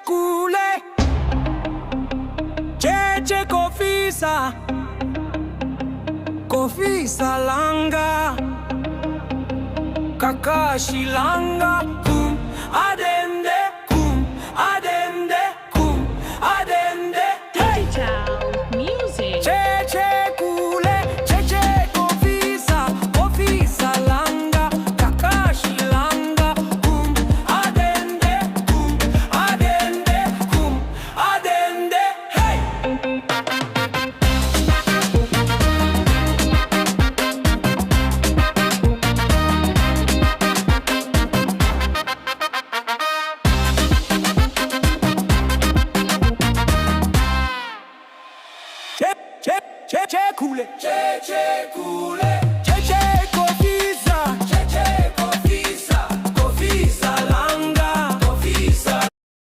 kule, cheche kofisa, kofisa langa, kakashi langa, adende, adende, adende. Hey! Music. Cheche kule, cheche kofisa, kofisa langa, kakashi langa, adende, adende, adende. Hey! Che kule, che kule.